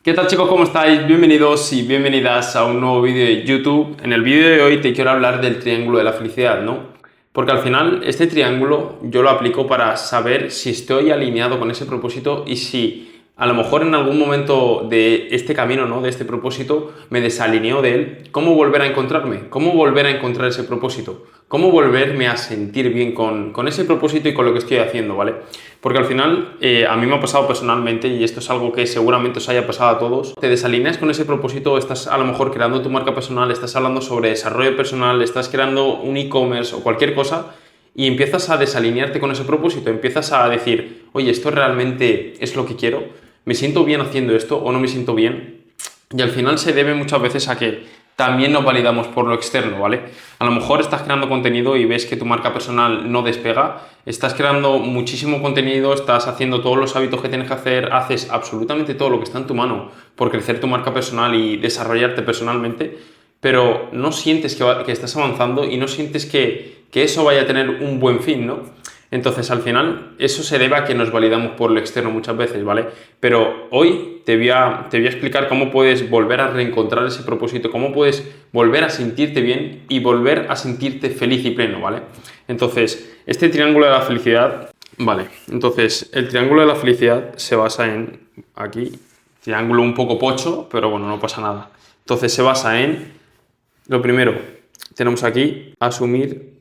¿Qué tal chicos? ¿Cómo estáis? Bienvenidos y bienvenidas a un nuevo vídeo de YouTube. En el vídeo de hoy te quiero hablar del triángulo de la felicidad, ¿no? Porque al final este triángulo yo lo aplico para saber si estoy alineado con ese propósito y si a lo mejor en algún momento de este camino, ¿no? De este propósito, me desalineo de él. ¿Cómo volver a encontrarme? ¿Cómo volver a encontrar ese propósito? ¿Cómo volverme a sentir bien con ese propósito y con lo que estoy haciendo, ¿vale? Porque al final a mí me ha pasado personalmente, y esto es algo que seguramente os haya pasado a todos, te desalineas con ese propósito, estás a lo mejor creando tu marca personal, estás hablando sobre desarrollo personal, estás creando un e-commerce o cualquier cosa y empiezas a desalinearte con ese propósito, empiezas a decir, oye, ¿esto realmente es lo que quiero? ¿Me siento bien haciendo esto o no me siento bien? Y al final se debe muchas veces a que también nos validamos por lo externo, ¿vale? A lo mejor estás creando contenido y ves que tu marca personal no despega, estás creando muchísimo contenido, estás haciendo todos los hábitos que tienes que hacer, haces absolutamente todo lo que está en tu mano por crecer tu marca personal y desarrollarte personalmente, pero no sientes que estás avanzando y no sientes que eso vaya a tener un buen fin, ¿no? Entonces, al final, eso se debe a que nos validamos por lo externo muchas veces, ¿vale? Pero hoy te voy a explicar cómo puedes volver a reencontrar ese propósito, cómo puedes volver a sentirte bien y volver a sentirte feliz y pleno, ¿vale? Entonces, este triángulo de la felicidad, ¿vale? Entonces, el triángulo de la felicidad se basa en, aquí, triángulo un poco pocho, pero bueno, no pasa nada. Entonces, se basa en, lo primero, tenemos aquí, asumir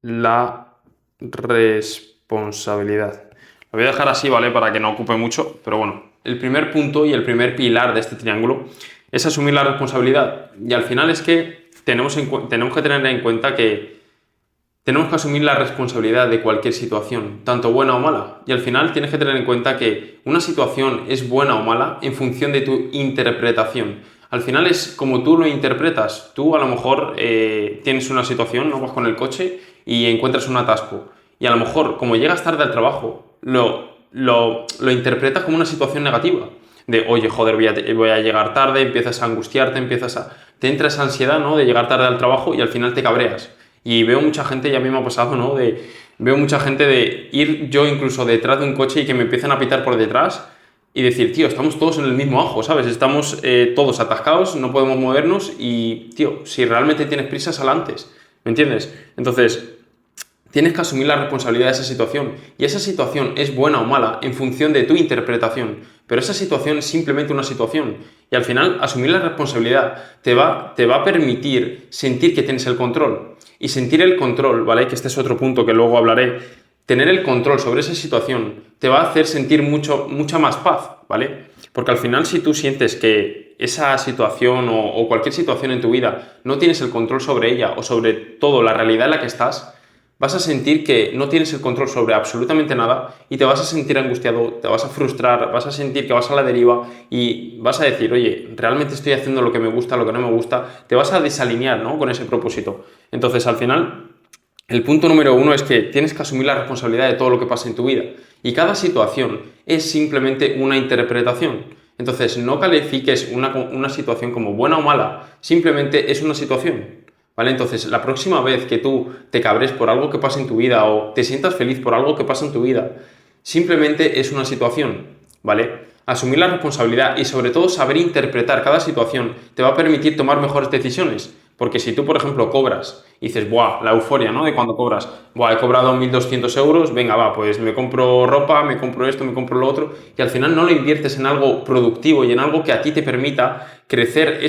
la responsabilidad. Lo voy a dejar así, ¿vale? Para que no ocupe mucho, pero bueno, el primer punto y el primer pilar de este triángulo es asumir la responsabilidad. Y al final es que tenemos que tener en cuenta que tenemos que asumir la responsabilidad de cualquier situación, tanto buena o mala. Y al final tienes que tener en cuenta que una situación es buena o mala en función de tu interpretación. Al final es como tú lo interpretas. Tú a lo mejor tienes una situación, no vas con el coche y encuentras un atasco. Y a lo mejor, como llegas tarde al trabajo, lo interpretas como una situación negativa. De, oye, joder, voy a llegar tarde, empiezas a angustiarte, te entra esa ansiedad, ¿no? De llegar tarde al trabajo y al final te cabreas. Y veo mucha gente, y a mí me ha pasado, ¿no? Veo mucha gente de ir yo incluso detrás de un coche y que me empiezan a pitar por detrás y decir, tío, estamos todos en el mismo ajo, ¿sabes? Estamos todos atascados, no podemos movernos y, tío, si realmente tienes prisa, sal antes, ¿me entiendes? Entonces, tienes que asumir la responsabilidad de esa situación. Y esa situación es buena o mala en función de tu interpretación. Pero esa situación es simplemente una situación. Y al final, asumir la responsabilidad te va a permitir sentir que tienes el control. Y sentir el control, ¿vale? Que este es otro punto que luego hablaré. Tener el control sobre esa situación te va a hacer sentir mucha más paz, ¿vale? Porque al final, si tú sientes que esa situación o cualquier situación en tu vida no tienes el control sobre ella o sobre todo la realidad en la que estás, vas a sentir que no tienes el control sobre absolutamente nada y te vas a sentir angustiado, te vas a frustrar, vas a sentir que vas a la deriva y vas a decir, oye, realmente estoy haciendo lo que me gusta, lo que no me gusta, te vas a desalinear, ¿no? Con ese propósito. Entonces, al final, el punto número uno es que tienes que asumir la responsabilidad de todo lo que pasa en tu vida y cada situación es simplemente una interpretación. Entonces, no califiques una situación como buena o mala, simplemente es una situación. ¿Vale? Entonces, la próxima vez que tú te cabres por algo que pasa en tu vida o te sientas feliz por algo que pasa en tu vida, simplemente es una situación, ¿vale? Asumir la responsabilidad y sobre todo saber interpretar cada situación te va a permitir tomar mejores decisiones. Porque si tú, por ejemplo, cobras y dices, ¡buah! La euforia, ¿no? De cuando cobras, ¡buah! He cobrado 1.200 euros, venga, va, pues me compro ropa, me compro esto, me compro lo otro, y al final no lo inviertes en algo productivo y en algo que a ti te permita crecer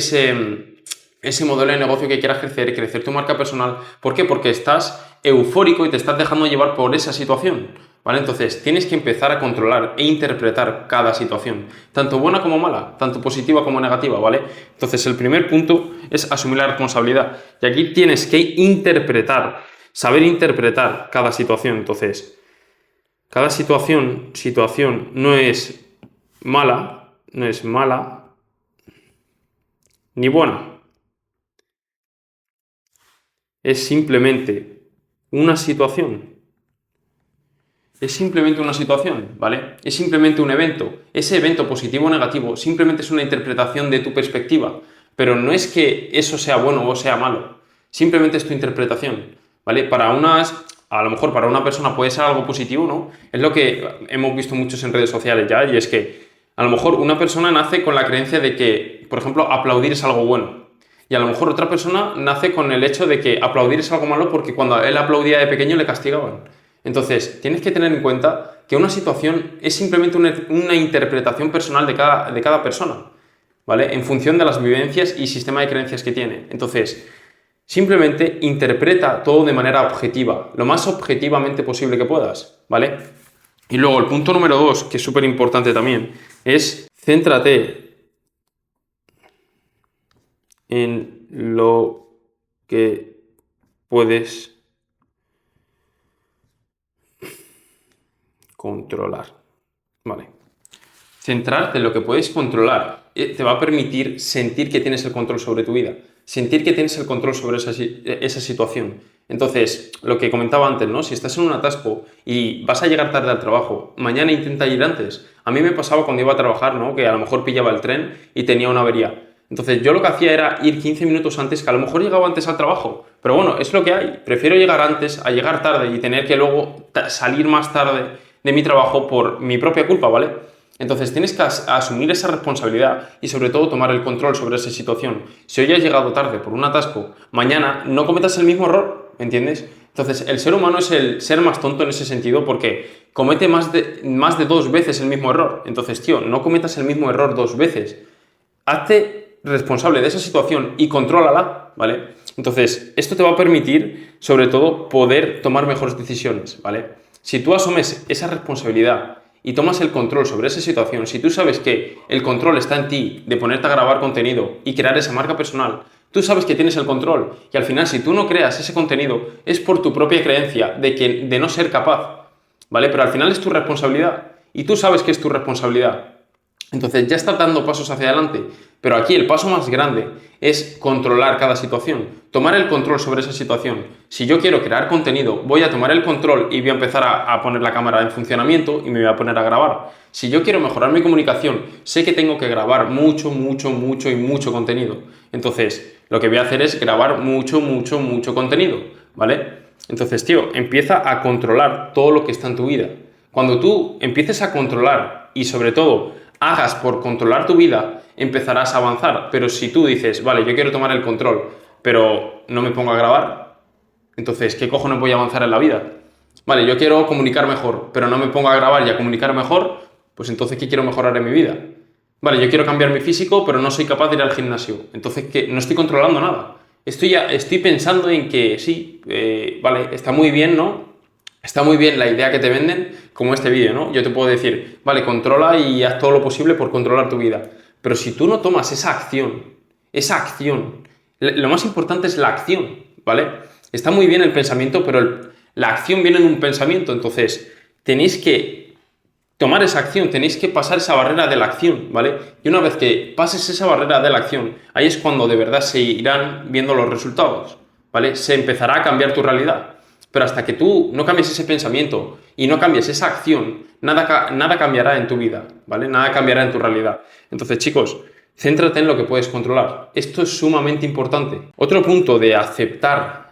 ese modelo de negocio que quieras crecer tu marca personal. ¿Por qué? Porque estás eufórico y te estás dejando llevar por esa situación, ¿vale? Entonces tienes que empezar a controlar e interpretar cada situación, tanto buena como mala, tanto positiva como negativa, ¿vale? Entonces el primer punto es asumir la responsabilidad y aquí tienes que saber interpretar cada situación. Entonces, cada situación no es mala ni buena. Es simplemente una situación. Es simplemente una situación, ¿vale? Es simplemente un evento. Ese evento positivo o negativo simplemente es una interpretación de tu perspectiva, pero no es que eso sea bueno o sea malo. Simplemente es tu interpretación, ¿vale? A lo mejor para una persona puede ser algo positivo, ¿no? Es lo que hemos visto muchos en redes sociales ya, y es que A lo mejor una persona nace con la creencia de que, por ejemplo, aplaudir es algo bueno. Y a lo mejor otra persona nace con el hecho de que aplaudir es algo malo porque cuando él aplaudía de pequeño le castigaban. Entonces, tienes que tener en cuenta que una situación es simplemente una interpretación personal de cada persona, ¿vale? En función de las vivencias y sistema de creencias que tiene. Entonces, simplemente interpreta todo de manera objetiva, lo más objetivamente posible que puedas, ¿vale? Y luego el punto número 2, que es súper importante también, es céntrate en lo que puedes controlar. Vale. Centrarte en lo que puedes controlar te va a permitir sentir que tienes el control sobre tu vida, sentir que tienes el control sobre esa situación. Entonces, lo que comentaba antes, ¿no? Si estás en un atasco y vas a llegar tarde al trabajo, mañana intenta ir antes. A mí me pasaba cuando iba a trabajar, ¿no? Que a lo mejor pillaba el tren y tenía una avería. Entonces, yo lo que hacía era ir 15 minutos antes, que a lo mejor llegaba antes al trabajo. Pero bueno, es lo que hay. Prefiero llegar antes a llegar tarde y tener que luego salir más tarde de mi trabajo por mi propia culpa, ¿vale? Entonces tienes que asumir esa responsabilidad y sobre todo tomar el control sobre esa situación. Si hoy has llegado tarde por un atasco, mañana no cometas el mismo error, ¿me entiendes? Entonces el ser humano es el ser más tonto en ese sentido porque comete más de 2 veces el mismo error. Entonces, tío, no cometas el mismo error 2 veces. Hazte responsable de esa situación y contrólala, ¿vale? Entonces, esto te va a permitir, sobre todo, poder tomar mejores decisiones, ¿vale? Si tú asumes esa responsabilidad y tomas el control sobre esa situación, si tú sabes que el control está en ti de ponerte a grabar contenido y crear esa marca personal, tú sabes que tienes el control y al final si tú no creas ese contenido es por tu propia creencia de no ser capaz, ¿vale? Pero al final es tu responsabilidad y tú sabes que es tu responsabilidad. Entonces ya estás dando pasos hacia adelante, pero aquí el paso más grande es controlar cada situación, tomar el control sobre esa situación. Si yo quiero crear contenido, voy a tomar el control y voy a empezar a poner la cámara en funcionamiento y me voy a poner a grabar. Si yo quiero mejorar mi comunicación, sé que tengo que grabar mucho y mucho contenido. Entonces, lo que voy a hacer es grabar mucho contenido, ¿vale? Entonces, tío, empieza a controlar todo lo que está en tu vida. Cuando tú empieces a controlar y sobre todo hagas por controlar tu vida, empezarás a avanzar. Pero si tú dices, vale, yo quiero tomar el control, pero no me pongo a grabar, entonces, ¿qué cojones voy a avanzar en la vida? Vale, yo quiero comunicar mejor, pero no me pongo a grabar y a comunicar mejor, pues entonces, ¿qué quiero mejorar en mi vida? Vale, yo quiero cambiar mi físico, pero no soy capaz de ir al gimnasio. Entonces, ¿qué? No estoy controlando nada. Estoy pensando en que sí, vale, está muy bien, ¿no? Está muy bien la idea que te venden, como este vídeo, ¿no? Yo te puedo decir, vale, controla y haz todo lo posible por controlar tu vida. Pero si tú no tomas esa acción, lo más importante es la acción, ¿vale? Está muy bien el pensamiento, pero la acción viene en un pensamiento, entonces tenéis que tomar esa acción, tenéis que pasar esa barrera de la acción, ¿vale? Y una vez que pases esa barrera de la acción, ahí es cuando de verdad se irán viendo los resultados, ¿vale? Se empezará a cambiar tu realidad. Pero hasta que tú no cambies ese pensamiento y no cambies esa acción, nada cambiará en tu vida, ¿vale? Nada cambiará en tu realidad. Entonces, chicos, céntrate en lo que puedes controlar. Esto es sumamente importante. Otro punto de aceptar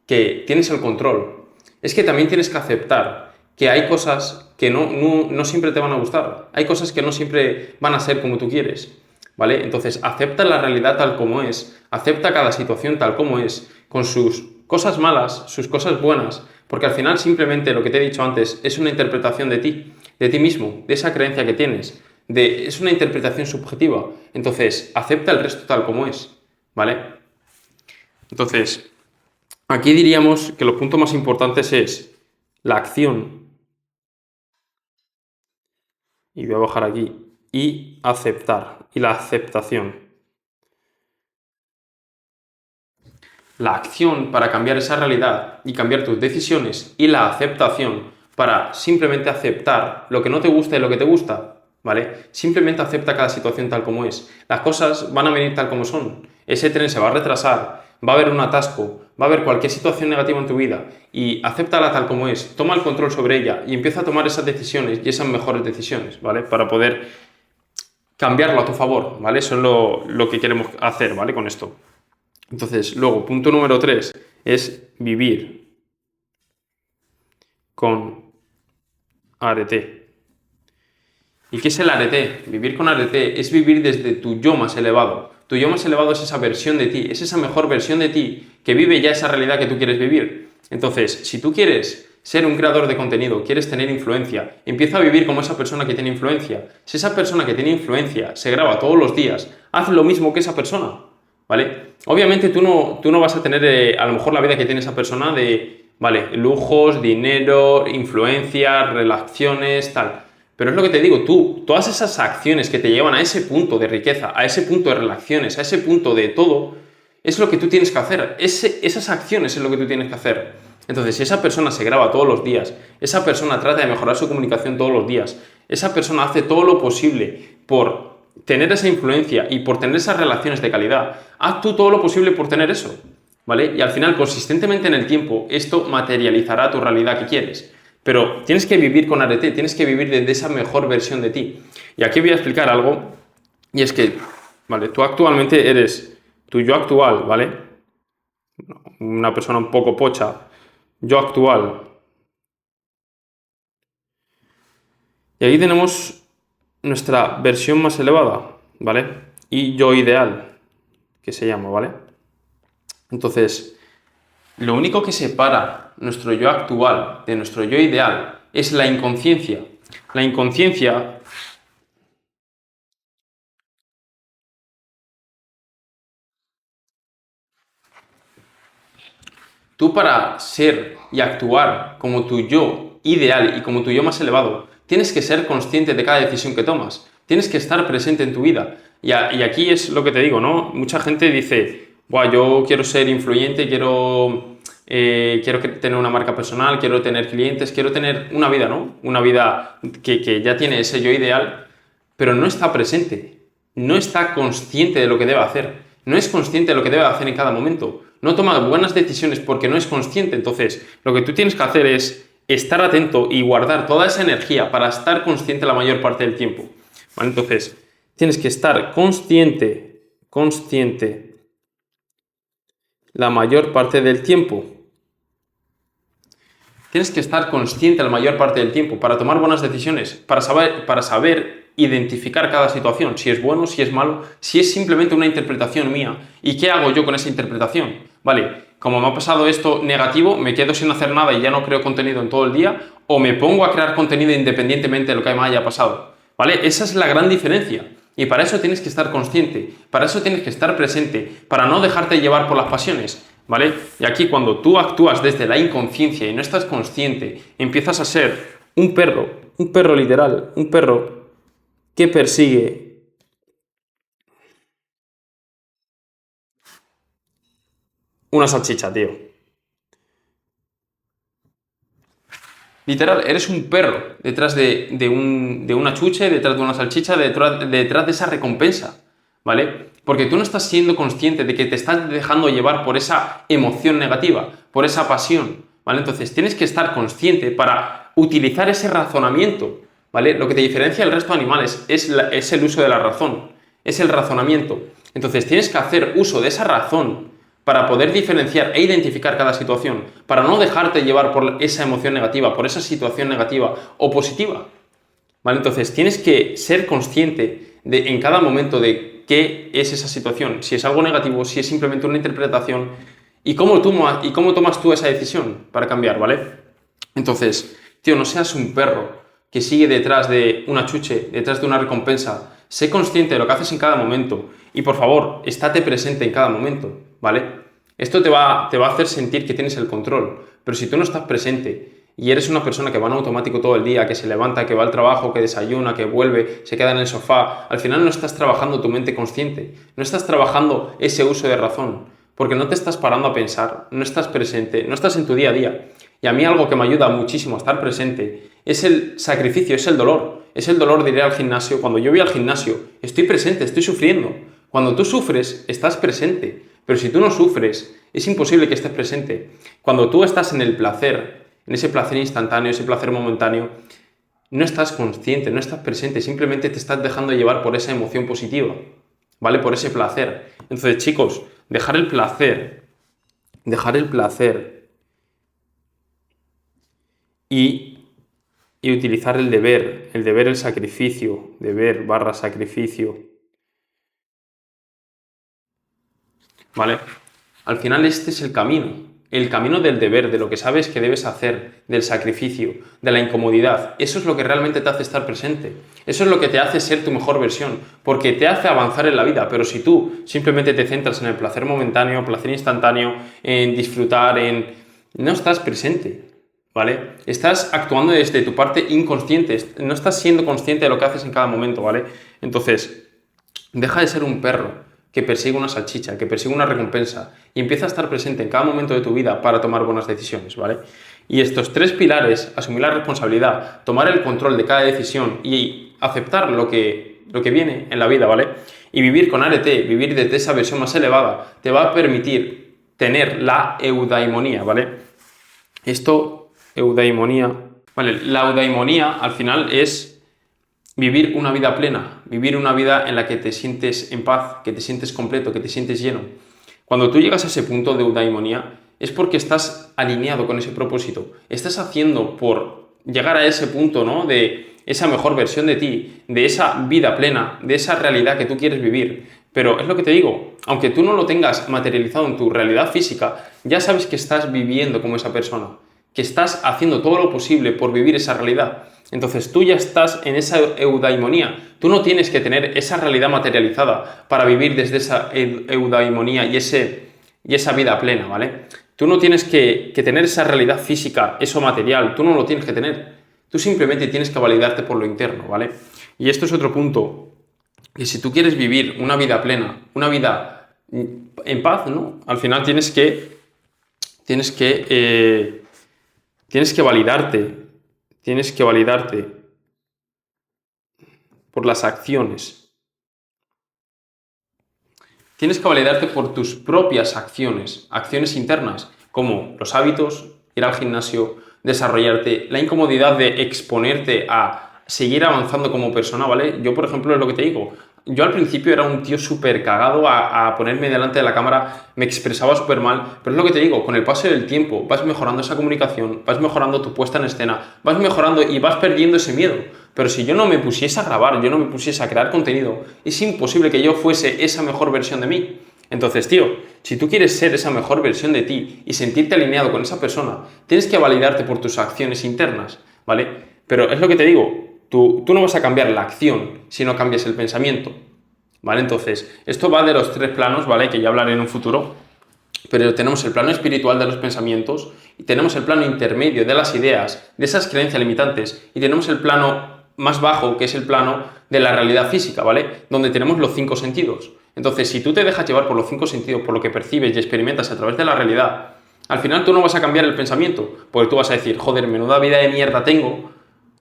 que tienes el control es que también tienes que aceptar que hay cosas que no siempre te van a gustar. Hay cosas que no siempre van a ser como tú quieres, ¿vale? Entonces, acepta la realidad tal como es, acepta cada situación tal como es, con sus cosas malas, sus cosas buenas, porque al final simplemente lo que te he dicho antes es una interpretación de ti mismo, de esa creencia que tienes, es una interpretación subjetiva. Entonces, acepta el resto tal como es, ¿vale? Entonces, aquí diríamos que los puntos más importantes es la acción, y voy a bajar aquí, y aceptar, y la aceptación. La acción para cambiar esa realidad y cambiar tus decisiones y la aceptación para simplemente aceptar lo que no te gusta y lo que te gusta, ¿vale? Simplemente acepta cada situación tal como es. Las cosas van a venir tal como son. Ese tren se va a retrasar, va a haber un atasco, va a haber cualquier situación negativa en tu vida y acéptala tal como es, toma el control sobre ella y empieza a tomar esas decisiones y esas mejores decisiones, ¿vale? Para poder cambiarlo a tu favor, ¿vale? Eso es lo que queremos hacer, ¿vale? Con esto. Entonces, luego, punto número 3 es vivir con arete. ¿Y qué es el arete? Vivir con arete es vivir desde tu yo más elevado. Tu yo más elevado es esa versión de ti, es esa mejor versión de ti que vive ya esa realidad que tú quieres vivir. Entonces, si tú quieres ser un creador de contenido, quieres tener influencia, empieza a vivir como esa persona que tiene influencia. Si esa persona que tiene influencia se graba todos los días, haz lo mismo que esa persona, ¿vale? Obviamente tú no vas a tener a lo mejor la vida que tiene esa persona de, vale, lujos, dinero, influencia, relaciones, tal. Pero es lo que te digo, todas esas acciones que te llevan a ese punto de riqueza, a ese punto de relaciones, a ese punto de todo, es lo que tú tienes que hacer. Esas acciones es lo que tú tienes que hacer. Entonces, si esa persona se graba todos los días, esa persona trata de mejorar su comunicación todos los días, esa persona hace todo lo posible por tener esa influencia y por tener esas relaciones de calidad, haz tú todo lo posible por tener eso, ¿vale? Y al final, consistentemente en el tiempo, esto materializará tu realidad que quieres. Pero tienes que vivir con arete, tienes que vivir desde esa mejor versión de ti. Y aquí voy a explicar algo, y es que, ¿vale? Tú actualmente eres tu yo actual, ¿vale? Una persona un poco pocha, yo actual. Y aquí tenemos nuestra versión más elevada, ¿vale? Y yo ideal, que se llama, ¿vale? Entonces, lo único que separa nuestro yo actual de nuestro yo ideal es la inconsciencia. La inconsciencia tú para ser y actuar como tu yo ideal y como tu yo más elevado, tienes que ser consciente de cada decisión que tomas. Tienes que estar presente en tu vida. Y aquí es lo que te digo, ¿no? Mucha gente dice, buah, yo quiero ser influyente, quiero tener una marca personal, quiero tener clientes, quiero tener una vida, ¿no? Una vida que ya tiene ese yo ideal, pero no está presente, no está consciente de lo que debe hacer, no es consciente de lo que debe hacer en cada momento, no toma buenas decisiones porque no es consciente. Entonces, lo que tú tienes que hacer es estar atento y guardar toda esa energía para estar consciente la mayor parte del tiempo, ¿vale? Entonces, tienes que estar consciente la mayor parte del tiempo. Tienes que estar consciente la mayor parte del tiempo para tomar buenas decisiones, para saber identificar cada situación, si es bueno, si es malo, si es simplemente una interpretación mía. ¿Y qué hago yo con esa interpretación? Vale, como me ha pasado esto negativo, me quedo sin hacer nada y ya no creo contenido en todo el día, o me pongo a crear contenido independientemente de lo que me haya pasado. ¿Vale? Esa es la gran diferencia. Y para eso tienes que estar consciente, para eso tienes que estar presente, para no dejarte llevar por las pasiones, ¿vale? Y aquí cuando tú actúas desde la inconsciencia y no estás consciente, empiezas a ser un perro literal, un perro que persigue una salchicha, tío. Literal, eres un perro detrás de una chuche, detrás de una salchicha, detrás de esa recompensa, ¿vale? Porque tú no estás siendo consciente de que te estás dejando llevar por esa emoción negativa, por esa pasión, ¿vale? Entonces tienes que estar consciente para utilizar ese razonamiento, ¿vale? Lo que te diferencia del resto de animales es el uso de la razón, es el razonamiento. Entonces tienes que hacer uso de esa razón para poder diferenciar e identificar cada situación, para no dejarte llevar por esa emoción negativa, por esa situación negativa o positiva, ¿vale? Entonces tienes que ser consciente en cada momento de qué es esa situación, si es algo negativo, si es simplemente una interpretación y cómo tomas tú esa decisión para cambiar, ¿vale? Entonces, tío, no seas un perro que sigue detrás de una chuche, detrás de una recompensa. Sé consciente de lo que haces en cada momento y, por favor, estate presente en cada momento, ¿vale? Esto te va a hacer sentir que tienes el control, pero si tú no estás presente y eres una persona que va en automático todo el día, que se levanta, que va al trabajo, que desayuna, que vuelve, se queda en el sofá, al final no estás trabajando tu mente consciente, no estás trabajando ese uso de razón, porque no te estás parando a pensar, no estás presente, no estás en tu día a día. Y a mí algo que me ayuda muchísimo a estar presente es el sacrificio, es el dolor. Es el dolor de ir al gimnasio. Cuando yo voy al gimnasio, estoy presente, estoy sufriendo. Cuando tú sufres, estás presente. Pero si tú no sufres, es imposible que estés presente. Cuando tú estás en el placer, en ese placer instantáneo, ese placer momentáneo, no estás consciente, no estás presente, simplemente te estás dejando llevar por esa emoción positiva, ¿vale? Por ese placer. Entonces, chicos, dejar el placer y y utilizar el deber, el sacrificio, deber barra sacrificio. ¿Vale? Al final este es el camino del deber, de lo que sabes que debes hacer, del sacrificio, de la incomodidad. Eso es lo que realmente te hace estar presente. Eso es lo que te hace ser tu mejor versión, porque te hace avanzar en la vida. Pero si tú simplemente te centras en el placer momentáneo, placer instantáneo, en disfrutar, no estás presente, ¿vale? Estás actuando desde tu parte inconsciente, no estás siendo consciente de lo que haces en cada momento, ¿vale? Entonces, deja de ser un perro que persigue una salchicha, que persigue una recompensa y empieza a estar presente en cada momento de tu vida para tomar buenas decisiones, ¿vale? Y estos 3 pilares, asumir la responsabilidad, tomar el control de cada decisión y aceptar lo que viene en la vida, ¿vale? Y vivir con arete, vivir desde esa versión más elevada, te va a permitir tener la eudaimonía, ¿vale? Eudaimonía, ¿vale? La eudaimonía al final es vivir una vida plena, vivir una vida en la que te sientes en paz, que te sientes completo, que te sientes lleno. Cuando tú llegas a ese punto de eudaimonía es porque estás alineado con ese propósito. Estás haciendo por llegar a ese punto, ¿no? De esa mejor versión de ti, de esa vida plena, de esa realidad que tú quieres vivir. Pero es lo que te digo, aunque tú no lo tengas materializado en tu realidad física, ya sabes que estás viviendo como esa persona, que estás haciendo todo lo posible por vivir esa realidad. Entonces tú ya estás en esa eudaimonía. Tú no tienes que tener esa realidad materializada para vivir desde esa eudaimonía y esa vida plena, ¿vale? Tú no tienes que tener esa realidad física, eso material, tú no lo tienes que tener. Tú simplemente tienes que validarte por lo interno, ¿vale? Y esto es otro punto, que si tú quieres vivir una vida plena, una vida en paz, ¿no? Al final tienes que validarte. Tienes que validarte por las acciones. Tienes que validarte por tus propias acciones, acciones internas, como los hábitos, ir al gimnasio, desarrollarte, la incomodidad de exponerte a seguir avanzando como persona, ¿vale? Yo, por ejemplo, es lo que te digo. Yo al principio era un tío súper cagado a ponerme delante de la cámara, me expresaba súper mal, pero es lo que te digo, con el paso del tiempo vas mejorando esa comunicación, vas mejorando tu puesta en escena, vas mejorando y vas perdiendo ese miedo. Pero si yo no me pusiese a grabar, yo no me pusiese a crear contenido, es imposible que yo fuese esa mejor versión de mí. Entonces, tío, si tú quieres ser esa mejor versión de ti y sentirte alineado con esa persona, tienes que validarte por tus acciones internas, ¿vale? Pero es lo que te digo, tú no vas a cambiar la acción si no cambias el pensamiento, ¿vale? Entonces, esto va de los 3 planos, ¿vale? Que ya hablaré en un futuro, pero tenemos el plano espiritual de los pensamientos y tenemos el plano intermedio de las ideas, de esas creencias limitantes, y tenemos el plano más bajo, que es el plano de la realidad física, ¿vale? Donde tenemos los 5 sentidos. Entonces, si tú te dejas llevar por los 5 sentidos, por lo que percibes y experimentas a través de la realidad, al final tú no vas a cambiar el pensamiento, porque tú vas a decir, joder, menuda vida de mierda tengo,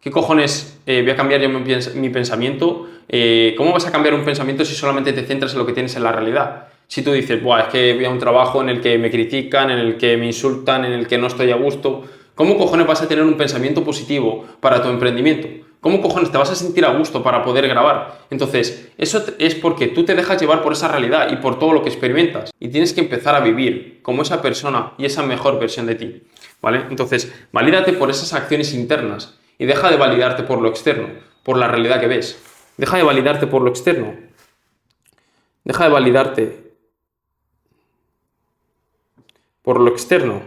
¿qué cojones voy a cambiar yo mi pensamiento? ¿Cómo vas a cambiar un pensamiento si solamente te centras en lo que tienes en la realidad? Si tú dices, buah, es que voy a un trabajo en el que me critican, en el que me insultan, en el que no estoy a gusto, ¿cómo cojones vas a tener un pensamiento positivo para tu emprendimiento? ¿Cómo cojones te vas a sentir a gusto para poder grabar? Entonces, eso es porque tú te dejas llevar por esa realidad y por todo lo que experimentas. Y tienes que empezar a vivir como esa persona y esa mejor versión de ti, ¿vale? Entonces, valídate por esas acciones internas y deja de validarte por lo externo, por la realidad que ves. Deja de validarte por lo externo. Deja de validarte por lo externo,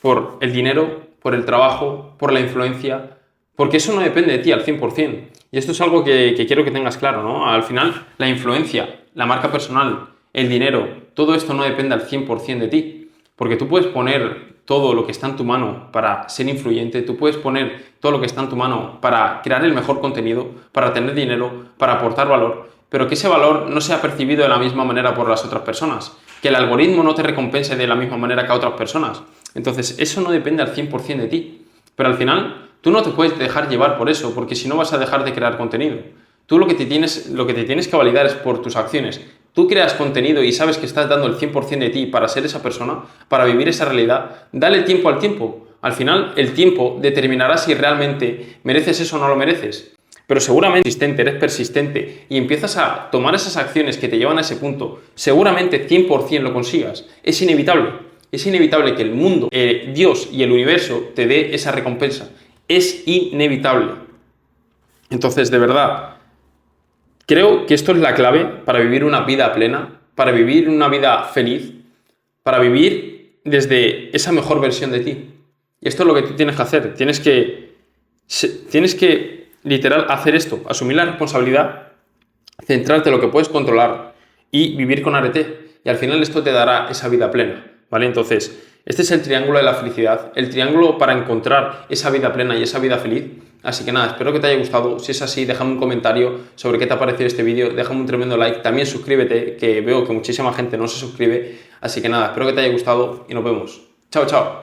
por el dinero, por el trabajo, por la influencia, porque eso no depende de ti al 100%. Y esto es algo que quiero que tengas claro, ¿no? Al final, la influencia, la marca personal, el dinero, todo esto no depende al 100% de ti. Porque tú puedes poner todo lo que está en tu mano para ser influyente, tú puedes poner todo lo que está en tu mano para crear el mejor contenido, para tener dinero, para aportar valor, pero que ese valor no sea percibido de la misma manera por las otras personas, que el algoritmo no te recompense de la misma manera que a otras personas. Entonces, eso no depende al 100% de ti. Pero al final, tú no te puedes dejar llevar por eso, porque si no vas a dejar de crear contenido. Tú lo que te tienes que validar es por tus acciones. Tú creas contenido y sabes que estás dando el 100% de ti para ser esa persona, para vivir esa realidad. Dale tiempo al tiempo. Al final, el tiempo determinará si realmente mereces eso o no lo mereces. Pero seguramente eres persistente y empiezas a tomar esas acciones que te llevan a ese punto, seguramente 100% lo consigas. Es inevitable. Es inevitable que el mundo, Dios y el universo te dé esa recompensa. Es inevitable. Entonces, de verdad, creo que esto es la clave para vivir una vida plena, para vivir una vida feliz, para vivir desde esa mejor versión de ti. Y esto es lo que tú tienes que hacer. Tienes que literal hacer esto, asumir la responsabilidad, centrarte en lo que puedes controlar y vivir con arete. Y al final esto te dará esa vida plena, ¿vale? Entonces, este es el triángulo de la felicidad, el triángulo para encontrar esa vida plena y esa vida feliz. Así que nada, espero que te haya gustado. Si es así, déjame un comentario sobre qué te ha parecido este vídeo, déjame un tremendo like, también suscríbete, que veo que muchísima gente no se suscribe. Así que nada, espero que te haya gustado y nos vemos. Chao, chao.